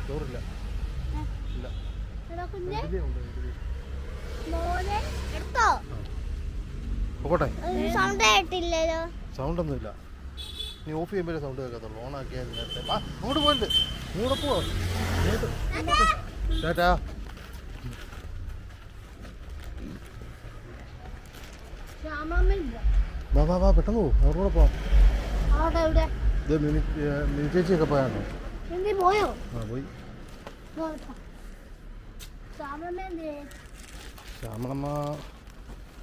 ചോറില്ല ഇല്ല എടാ കുഞ്ഞെ ഇഡ്ഡലി ഉണ്ട് ഇഡ്ഡലി മോനെ എടുത്തോ? പോട്ടെ സൗണ്ട് ആയിട്ടില്ലല്ലോ. സൗണ്ട് ഒന്നുമില്ല നീ ഓഫ് ചെയ്യുമ്പോഴേ സൗണ്ട് കേൾക്കത്തുള്ളൂ ഓൺ ആക്കിയാൽ നേരത്തെ ആ അങ്ങോട്ട് പോയിട്ട് ഇങ്ങോട്ട് പോവാ ചേട്ടാ ശ്യാമമ്മയില്ല. വാ വാ വാ പെട്ടെന്ന് പോകും അവരുടെ കൂടെ പോവാം അവിടെ എവിടെ? ഇത് മിനി ചേച്ചിയൊക്കെ പോയാണോ എന്തി പോയോ? ആ പോയി ശ്യാമമ്മ എന്തേ? ശ്യാമളമ്മ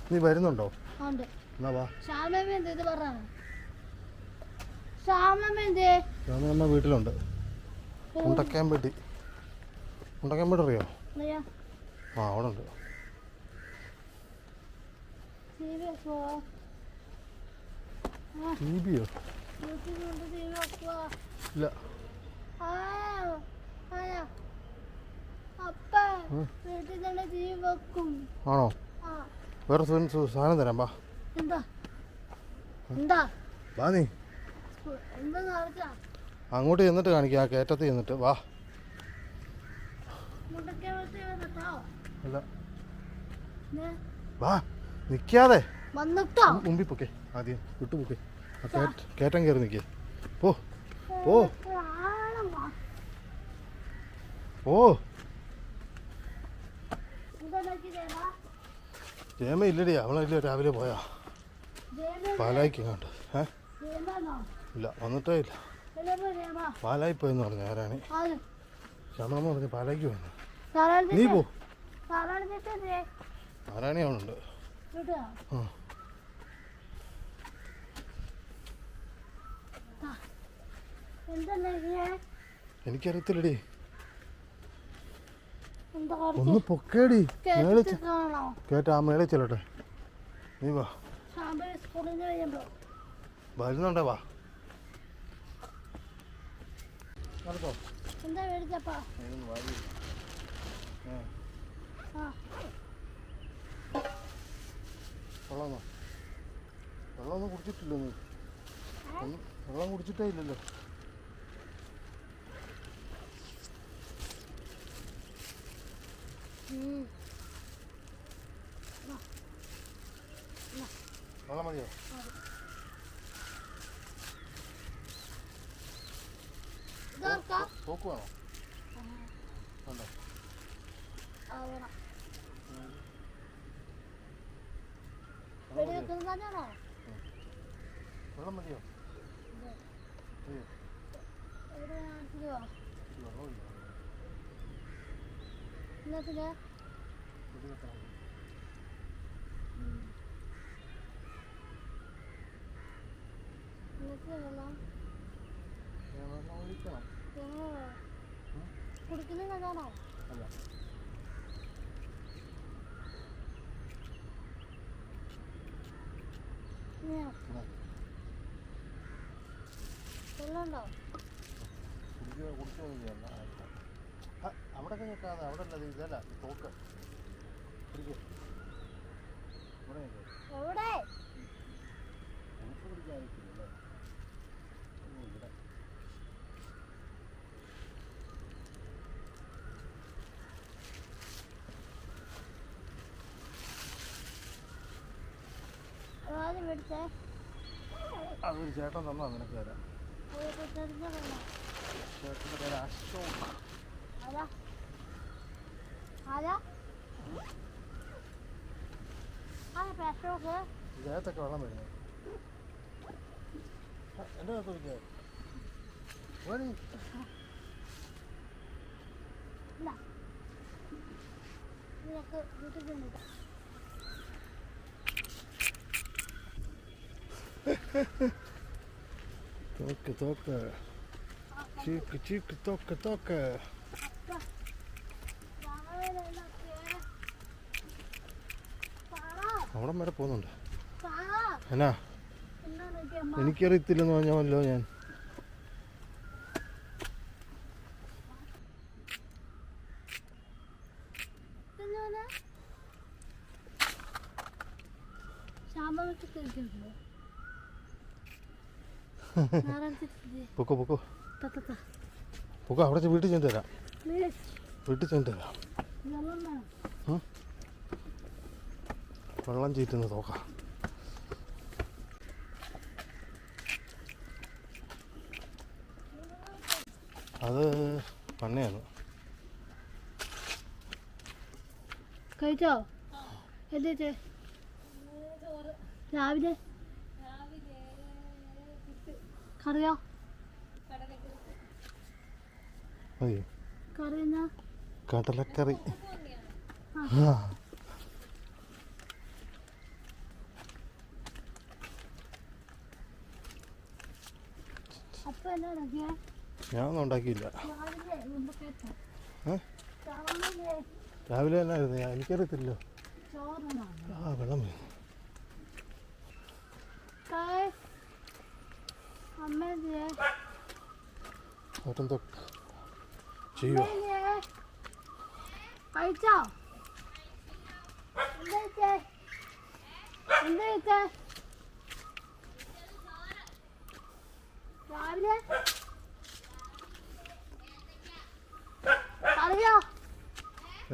നീ വരുന്നുണ്ടോ ഉണ്ട്. എന്നാ വാ ശ്യാമമ്മ എന്ത് ഇത് പറഞ്ഞ? ശ്യാമമ്മ എന്തേ? ശ്യാമളമ്മ വീട്ടിലുണ്ട് മുണ്ടക്കാമ്പേട്ടി അറിയോ ആ അവിടെ ഉണ്ട് ടി വിയോ ഇല്ല ആണോ വേറെ സാധനം തരാം വാ വാ നീ അങ്ങോട്ട് ചെന്നിട്ട് കാണിക്കാം ആ കയറ്റത്ത് ചെന്നിട്ട് വാ അല്ല വാ നിൽക്കാതെ മുമ്പിൽ പൊക്കെ ആദ്യം വിട്ടു പൊക്കെ ആ കയറ്റം കയറി നിൽക്കേ പോ പോ ഓ ജയമ ഇല്ലടി അവളില്ല രാവിലെ പോയാ പാലായിക്ക് കണ്ട് ഇല്ല വന്നിട്ടേ ഇല്ല പാലായി പോയെന്ന് പറഞ്ഞു ആരാണി ശ്യാമളമ്മ പറഞ്ഞു പാലായിക്ക് പോയെന്ന് നീ പോ ആരാണി അവളുണ്ട് ആ എനിക്കറിയത്തില്ലടി ഒന്ന് പൊക്കേടി മേളിൽ കേട്ടാ മേളിൽ ചെല്ലട്ടെ നീ വാ വരുന്നുണ്ടേ വാ നടത്തോ എന്താ മേടിച്ചപ്പാ? വെള്ളമൊന്നും കുടിച്ചിട്ടില്ല നീ വെള്ളം കുടിച്ചിട്ടേ ഇല്ലല്ലോ വെള്ളം മതിയോ തോക്ക് വേണോ ഉണ്ടോ വെള്ളം മതിയോ കുടിക്കുന്നതാണോ? അല്ല വെള്ളമുണ്ടോ? അവിടെ നിൽക്കാതെ അവിടെ അല്ല ഇതല്ല തോക്ക് എവിടെ? പിടിക്കാതിരിക്കില്ലല്ലേ ഇവിടെ അതൊരു ചേട്ടൻ തന്നാ നിനക്ക് തരാം. ചേട്ടൻ്റെ പേര് അശോക്. ദേഹത്തൊക്കെ വെള്ളം വരുന്നത്. എൻ്റെ അകത്ത് വിളിക്കുക തോക്ക് തോക്ക് ചീക്ക് ചീക്ക് തോക്ക് തോക്ക്. അവിടം വരെ പോകുന്നുണ്ട്. എന്നാ എനിക്കറിയത്തില്ലെന്ന് പറഞ്ഞല്ലോ ഞാൻ. പൊക്കോ പൊക്കോ പൊക്കോ. അവിടെ വീട്ടിൽ ചെന്ന് തരാം. വീട്ടിൽ ചെന്ന് തരാം. വെള്ളം ചീറ്റുന്ന തോക്ക. അത് പന്നയാണ്. കഴിച്ചോ? രാവിലെ കറിയോ? മതിയോ? കറി എന്നാ? കടലക്കറി. അപ്പൊ എന്നാ ഉണ്ടാക്കിയേ? ഞാനൊന്നും ഉണ്ടാക്കിയില്ല. രാവിലെ എന്നായിരുന്നു? എനിക്കറിയത്തില്ലോ. ആ വെള്ളം വേണം. ഓട്ടം ചെയ്യുക. കഴിച്ചോ? രാവിലെ അറിയോ?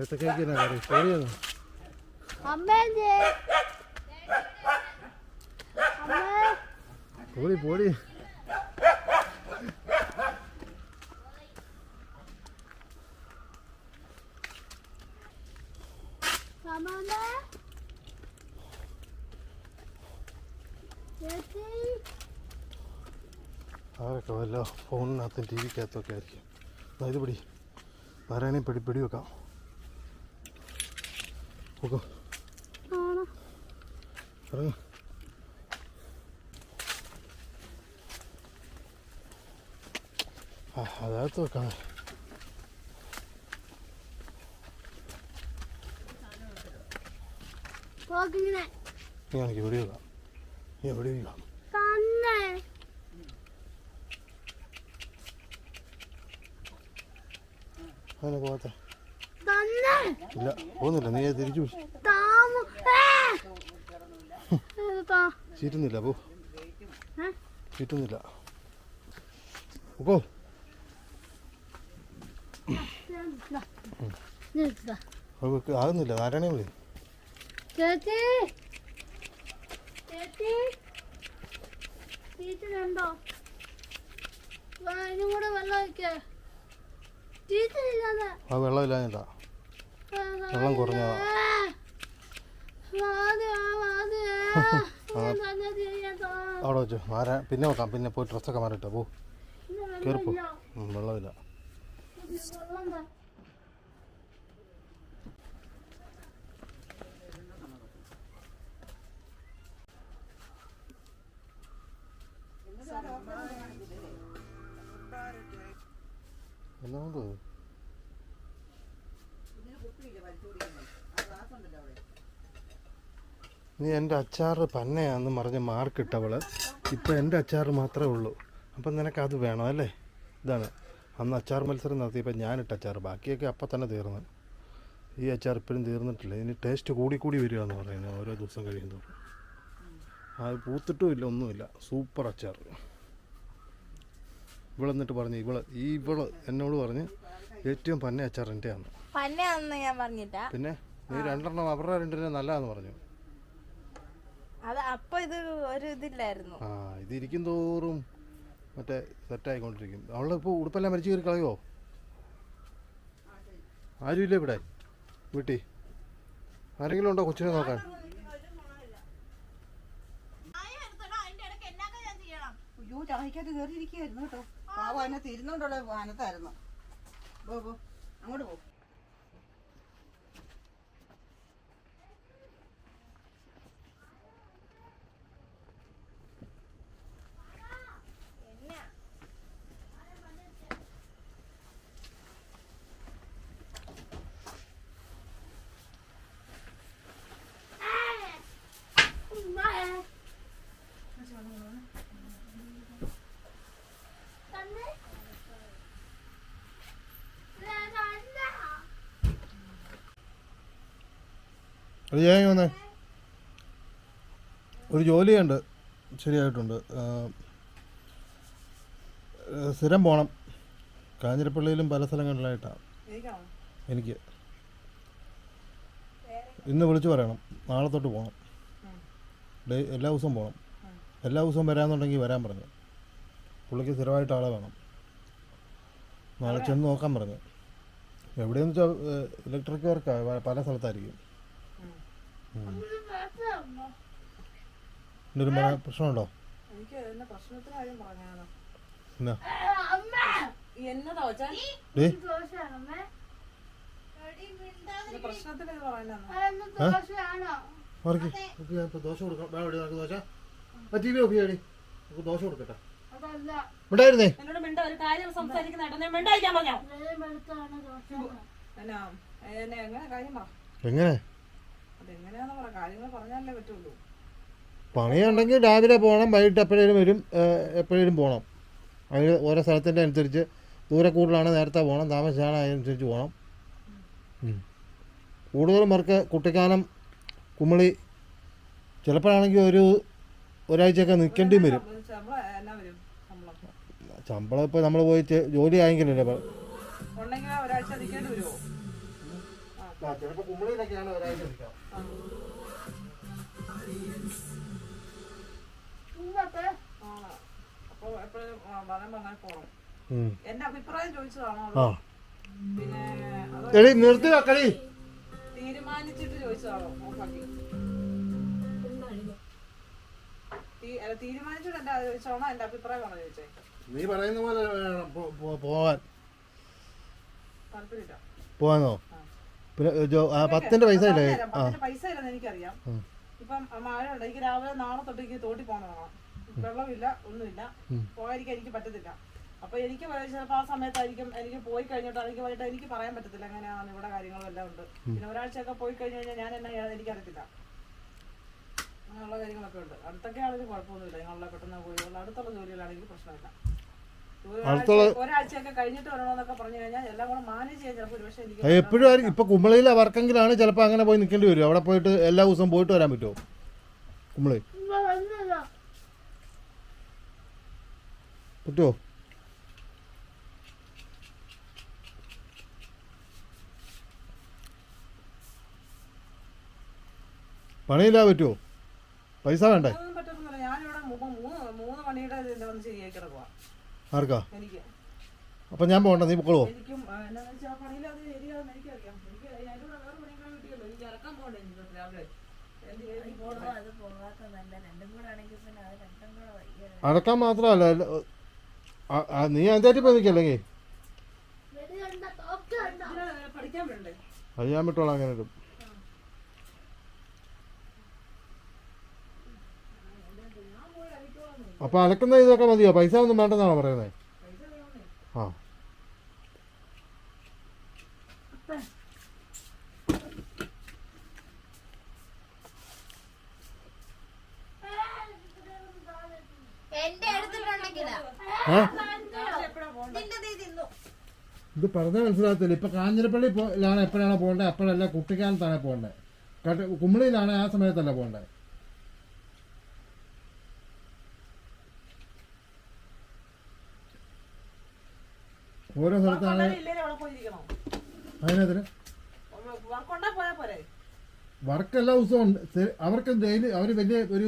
ഏത്തക്കായ്ക്ക് കറി പൊടിയൊന്നും. പൊടി പൊടി. അതൊക്കെ വല്ല ഫോണിനകത്തും ടി വിക്കകത്തൊക്കെ ആയിരിക്കും. ഇത് പിടി. വരാണെങ്കിൽ പിടി വെക്കാം. നോക്കോ ഇറങ്ങ. അതകത്ത് വെക്കാം. നീ എനിക്ക് വെടി വെക്കാം. നീ വെടി വെക്കാം. അങ്ങനെ പോകത്തെ ഇല്ല. പോകുന്നില്ല. നീ തിരിച്ചു ചീറ്റുന്നില്ല. പോ ചീറ്റുന്നില്ല. പോ. ആകുന്നില്ല. നാരായണ വിളി. ചേച്ചി ചേച്ചി ടീച്ചറുണ്ടോ? അതിനും കൂടെ വെള്ളം ഒഴിക്കേ. ടീച്ചറില്ലാതെ ആ വെള്ളമില്ലാഞ്ഞിട്ടാ. വെള്ളം കുറഞ്ഞതാ. അവിടെ വെച്ചു. പിന്നെ വെക്കാം. പിന്നെ പോയി ഡ്രസ്സൊക്കെ മാറിയിട്ടോ. പോ കയറിപ്പോ. വെള്ളമില്ല. എന്നാ നീ എൻ്റെ അച്ചാറ് പന്നയാന്ന് പറഞ്ഞ് മാർക്കിട്ടവള് ഇപ്പം എൻ്റെ അച്ചാറ് മാത്രമേ ഉള്ളൂ. അപ്പം നിനക്കത് വേണം അല്ലേ? ഇതാണ് അന്ന് അച്ചാർ മത്സരം നടത്തിയപ്പോൾ ഞാനിട്ട അച്ചാർ. ബാക്കിയൊക്കെ അപ്പം തന്നെ തീർന്നു. ഈ അച്ചാർ ഇപ്പോഴും തീർന്നിട്ടില്ല. ഇനി ടേസ്റ്റ് കൂടി വരിക എന്ന് പറയുന്നത് ഓരോ ദിവസം കഴിയുമ്പോൾ. അത് പൂത്തിട്ടും ഇല്ല, ഒന്നുമില്ല. സൂപ്പർ അച്ചാർ. ഇവളെന്നിട്ട് പറഞ്ഞു, ഇവള് എന്നോട് പറഞ്ഞ് ഏറ്റവും പന്ന അച്ചാർ എൻ്റെ ആണ്. പന്നയാണെന്ന് ഞാൻ പറഞ്ഞിട്ടാ. പിന്നെ നീ രണ്ടെണ്ണം അവരുടെ രണ്ടിനും നല്ലതാന്ന് പറഞ്ഞു. അത് അപ്പൊ ഇത് ഒരു ഇതില്ലായിരുന്നു. ആ ഇതിരിക്കും തോറും മറ്റേ സെറ്റായിക്കൊണ്ടിരിക്കും. അവളെ ഇപ്പോൾ ഉടുപ്പെല്ലാം മരിച്ചു കയറി കളയോ? ആരുമില്ല ഇവിടെ വീട്ടിൽ? ആരെങ്കിലും ഉണ്ടോ കൊച്ചിനെ നോക്കാൻ? അയ്യോ ചായക്കകത്ത് കയറിയിരിക്കുകയായിരുന്നു കേട്ടോ. പാവം അതിനകത്ത് ഇരുന്നോണ്ടുള്ള വാനത്തായിരുന്നു. അങ്ങോട്ട് പോ. അത് ഞാൻ വന്നേ ഒരു ജോലിയുണ്ട്, ശരിയായിട്ടുണ്ട്. സ്ഥിരം പോകണം. കാഞ്ഞിരപ്പള്ളിയിലും പല സ്ഥലങ്ങളിലായിട്ടാണ്. എനിക്ക് ഇന്ന് വിളിച്ചു പറയണം, നാളെ തൊട്ട് പോകണം. എല്ലാ ദിവസവും പോകണം. എല്ലാ ദിവസവും വരാമെന്നുണ്ടെങ്കിൽ വരാൻ പറഞ്ഞു. പുള്ളിക്ക് സ്ഥിരമായിട്ട് ആളെ വേണം. നാളെ ചെന്ന് നോക്കാൻ പറഞ്ഞു. എവിടെയെന്ന് വെച്ചാൽ ഇലക്ട്രിക് വർക്കാണ്, പല സ്ഥലത്തായിരിക്കും. എന്തൊരു പ്രശ്നമുണ്ടോ? ദോശ കൊടുക്കാം. ടി വി ഓഫ് ചെയ്യടി, ദോശ കൊടുക്കട്ടെ. മിണ്ടായിരുന്നേ. എങ്ങനെ പണിയുണ്ടെങ്കിൽ രാവിലെ പോകണം, വൈകിട്ട് എപ്പോഴേലും വരും, എപ്പോഴേലും പോകണം. അതിന് ഓരോ സ്ഥലത്തിൻ്റെ അനുസരിച്ച് ദൂരെ കൂടുതലാണ് നേരത്തെ പോകണം, താമസിച്ചാണ് അതിനനുസരിച്ച് പോകണം. കൂടുതലും പേർക്ക് കുട്ടിക്കാനം, കുമളി, ചിലപ്പോഴാണെങ്കിൽ ഒരാഴ്ചയൊക്കെ നിൽക്കേണ്ടിയും വരും. ശമ്പളം ഇപ്പോൾ നമ്മൾ പോയി ജോലി ആയെങ്കിലല്ലേ. ചിലപ്പോൾ കുമളിയിലൊക്കെയാണ് ഒരാഴ്ച നിൽക്കാം. നിർത്തി വെക്കളി. തീരുമാനിച്ചിട്ട് ചോദിച്ചതാണോ? തീരുമാനിച്ചിട്ട് എന്താ ചോദിച്ചോണോ? എന്റെ അഭിപ്രായമാണോ ചോദിച്ചേ? നീ പറയുന്ന പോലെ പോവാൻ താല്പര്യമില്ല. പോവാനോ? പിന്നെ 10ന്റെ പൈസ ഇല്ലേ? പൈസ ഇല്ലെന്ന് എനിക്കറിയാം. ഇപ്പം മഴ ഉണ്ട്. എനിക്ക് രാവിലെ നാളെ തൊട്ട് എനിക്ക് തോട്ടി പോകുന്നതാണ്. വെള്ളമില്ല, ഒന്നുമില്ല. പോകാതിരിക്കാൻ എനിക്ക് പറ്റത്തില്ല. അപ്പൊ എനിക്ക് ചിലപ്പോൾ ആ സമയത്തായിരിക്കും എനിക്ക് പോയി കഴിഞ്ഞിട്ട് എനിക്ക് പോയിട്ട് എനിക്ക് പറയാൻ പറ്റത്തില്ല എങ്ങനെയാണ് ഇവിടെ കാര്യങ്ങളെല്ലാം ഉണ്ട്. പിന്നെ ഒരാഴ്ചയൊക്കെ പോയി കഴിഞ്ഞ് കഴിഞ്ഞാൽ ഞാൻ എന്നാ എനിക്കറിയത്തില്ല. അങ്ങനെയുള്ള കാര്യങ്ങളൊക്കെ ഉണ്ട്. അടുത്തൊക്കെ ആണെങ്കിൽ കുഴപ്പമൊന്നുമില്ല. ഞങ്ങളുടെ പെട്ടെന്ന് പോയി അടുത്തുള്ള ജോലികളാണെങ്കിൽ പ്രശ്നമില്ല. ഒരാഴ്ചയൊക്കെ കഴിഞ്ഞിട്ട് വരണമെന്നൊക്കെ പറഞ്ഞു കഴിഞ്ഞാൽ എല്ലാം കൂടെ മാനേജ് ചെയ്യാൻ ചിലപ്പോൾ ഒരുപക്ഷെ എനിക്ക് എപ്പോഴും ഇപ്പൊ കുമളിയിലെ വർക്കെങ്കിലാണ് ചിലപ്പോൾ അങ്ങനെ പോയി നിൽക്കേണ്ടി വരും. അവിടെ പോയിട്ട് എല്ലാ ദിവസവും പോയിട്ട് വരാൻ പറ്റുമോ? കുമളി പറ്റുമോ? പണിയില്ലാ പറ്റുമോ? പൈസ വേണ്ടേ? ഞാനിവിടെ 3 മണിയുടെ വന്ന് ശരിയാക്കി കിടക്കുക. ആർക്കാ? എനിക്ക്. അപ്പൊ ഞാൻ പോകണ്ട, നീ പൊക്കോളൂ. എനിക്കും എന്നാന്ന് വെച്ചാൽ പണിയില്ലാതെ ശരിയാകുന്ന എനിക്കറിയാം. എനിക്ക് അതിൻ്റെ കൂടെ വേറെ പണികളും കിട്ടിയല്ലോ. എനിക്ക് ഇറക്കാൻ പോകണ്ടേ രാവിലെ. അടക്കാൻ മാത്രമല്ല, നീ എന്തായിട്ട് പോയി നിൽക്കല്ലെങ്കിൽ പഠിക്കാൻ വേണ്ടേ? അത് ഞാൻ വിട്ടോളാം. അങ്ങനെ ഇടും. അപ്പൊ അലക്കുന്ന ഇതൊക്കെ മതിയോ? പൈസ ഒന്നും വേണ്ടെന്നാണോ പറയുന്നത്? ആ ഇത് പറഞ്ഞാൽ മനസ്സിലാകത്തില്ല. ഇപ്പൊ കാഞ്ഞിരപ്പള്ളിയിലാണ് എപ്പോഴാണോ പോകേണ്ടത് അപ്പോഴല്ല, കുട്ടിക്കാലത്താണ് പോകേണ്ടത്. കുമളിയിലാണ് ആ സമയത്തല്ല പോകേണ്ടത്. ഓരോ സ്ഥലത്താണ്. അതിനകത്തിന് വർക്ക് എല്ലാ ദിവസവും ഉണ്ട്. അവർക്ക് ഡെയിലി അവർ വലിയ ഒരു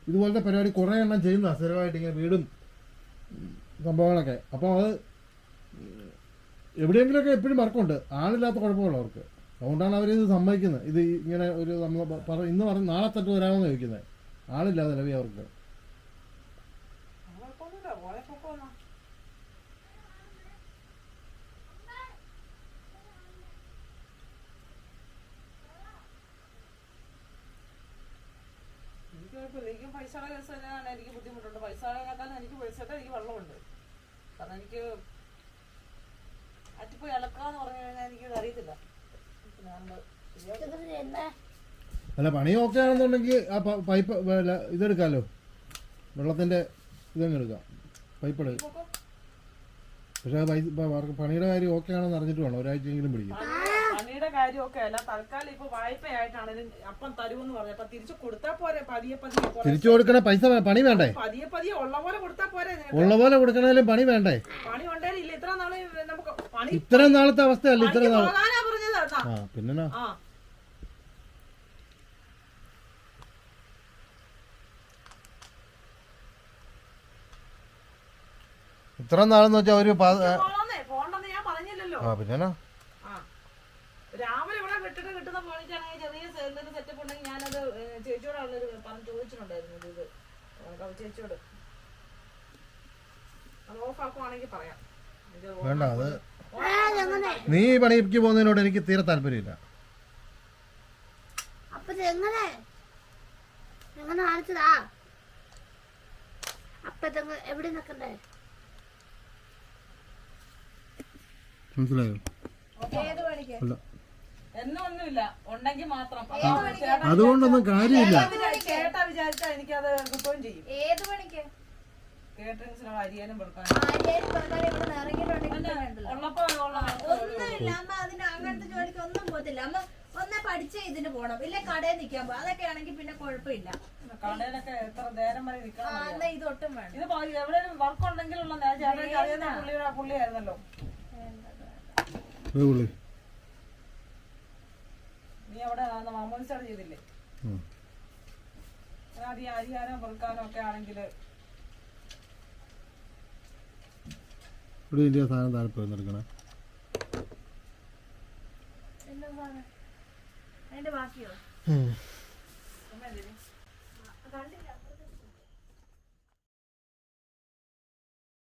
ഇതുപോലത്തെ പരിപാടി കുറേ എണ്ണം ചെയ്യുന്നതാണ് സ്ഥിരമായിട്ട് ഇങ്ങനെ വീടും സംഭവങ്ങളൊക്കെ. അപ്പോൾ അത് എവിടെയെങ്കിലുമൊക്കെ എപ്പോഴും വർക്കുണ്ട്, ആളില്ലാത്ത കുഴപ്പമുള്ള അവർക്ക്. അതുകൊണ്ടാണ് അവരിത് സമ്മതിക്കുന്നത്. ഇത് ഇങ്ങനെ ഒരു നമ്മൾ ഇന്ന് പറഞ്ഞ് നാളെ തട്ട് വരാമെന്ന് ചോദിക്കുന്നത്. ആളില്ലാതെ നിലവി അവർക്ക്. എനിക്ക് പൈസയുടെ കേസ് തന്നെയാണ് എനിക്ക് ബുദ്ധിമുട്ടുണ്ട്. പൈസകളെക്കാളും എനിക്ക് പൈസയുടെ എനിക്ക് വെള്ളമുണ്ട്. കാരണം എനിക്ക് അറ്റിപ്പോയി അലക്കാന്ന് പറഞ്ഞു കഴിഞ്ഞാൽ എനിക്കത് അറിയത്തില്ല. അല്ല പണി ഓക്കെ ആണെന്നുണ്ടെങ്കിൽ ആ പൈപ്പ് ഇതെടുക്കാമല്ലോ, വെള്ളത്തിൻ്റെ ഇതങ്ങ് എടുക്കാം, പൈപ്പ് എടുക്കാം. പക്ഷേ പണിയുടെ കാര്യം ഓക്കെ ആണെന്ന് അറിഞ്ഞിട്ട് വേണം ഒരാഴ്ചയെങ്കിലും പിടിക്കും. പണിയുടെ കാര്യമൊക്കെ അല്ല, തൽക്കാലം ഇപ്പൊ വായ്പയായിട്ടാണെങ്കിലും അപ്പം തരുമെന്ന് പറഞ്ഞപ്പോ തിരിച്ചു കൊടുത്താൽ പോരെ. പതിയെ പതിയെ തിരിച്ചു കൊടുക്കണ പൈസ പണി വേണ്ടേ? പതിയെ പതിയെ ഉള്ള പോലെ കൊടുത്താൽ പോരെ. ഉള്ള പോലെ കൊടുക്കണേലും പണി വേണ്ടേ? പണി ഉണ്ടേലും ഇല്ല. ഇത്ര നാളെ നമുക്ക് പണി ഇത്രയും നാളത്തെ അവസ്ഥയല്ല. ഇത്ര നാൾ പറഞ്ഞത് ആ പിന്നെ ഇത്ര നാളെന്ന് വെച്ചാൽ ഒരു പോണ്ടെന്ന് ഞാൻ പറഞ്ഞില്ലല്ലോ. പിന്നെ രാവിലെ ഇവിടെ വിട്ടിട്ട് കിട്ടുന്ന പണിക്കാണെങ്കിൽ ചെറിയ സെറ്റപ്പ് ഉണ്ടെങ്കിൽ ഞാനത് ചേച്ചിയോടാണൊരു പറഞ്ഞ് ചോദിച്ചിട്ടുണ്ടായിരുന്നു. ഇത് ചേച്ചിയോട് അത് ഓഫ് ആക്കുവാണെങ്കിൽ പറയാം. വേണ്ട, അത് നീ പണിക്ക് പോകുന്നതിനോട് എനിക്ക് തീരെ താല്പര്യമില്ല. അപ്പൊ എങ്ങനെ എങ്ങനെ കാണിച്ചതാ? അപ്പൊ എവിടെ നിക്കണ്ടേ? മനസ്സിലായോ? എന്നൊന്നുമില്ല, ഉണ്ടെങ്കിൽ മാത്രം. അതുകൊണ്ടൊന്നും കാര്യമില്ല. ചേട്ടാ വിചാരിച്ചാ എനിക്കത് കിട്ടുകയും ചെയ്യും. ഏത് പണിക്ക്? കേറ്ററിംഗ്സിനോ അരിയാനും കൊടുക്കാനും ഉള്ളപ്പോ ഒന്നുമില്ല അമ്മ. അതിന് അങ്ങനത്തെ ജോലിക്ക് ഒന്നും പോകത്തില്ല അമ്മ. ഒന്നേ പഠിച്ച ഇതിന് പോണം, ഇല്ല കടയിൽ നിൽക്കാൻ പോകും. അതൊക്കെ ആണെങ്കിൽ പിന്നെ കുഴപ്പമില്ല. കടയിലൊക്കെ എത്ര നേരം വരെ നിൽക്കണം. ഇതൊട്ടും വേണം. ഇത് എവിടെയും വർക്ക് ഉണ്ടെങ്കിലുള്ള ചേട്ടനൊക്കെ അറിയുന്ന പുള്ളിയായിരുന്നല്ലോ. നീ അവിടെ മാമോദിസോട് ചെയ്തില്ലേ? അരിയാനോ പൊറുക്കാനോ ഒക്കെ ആണെങ്കിൽ സാധനം താല്പര്യം എടുക്കണേ. അതിന്റെ ബാക്കിയോ?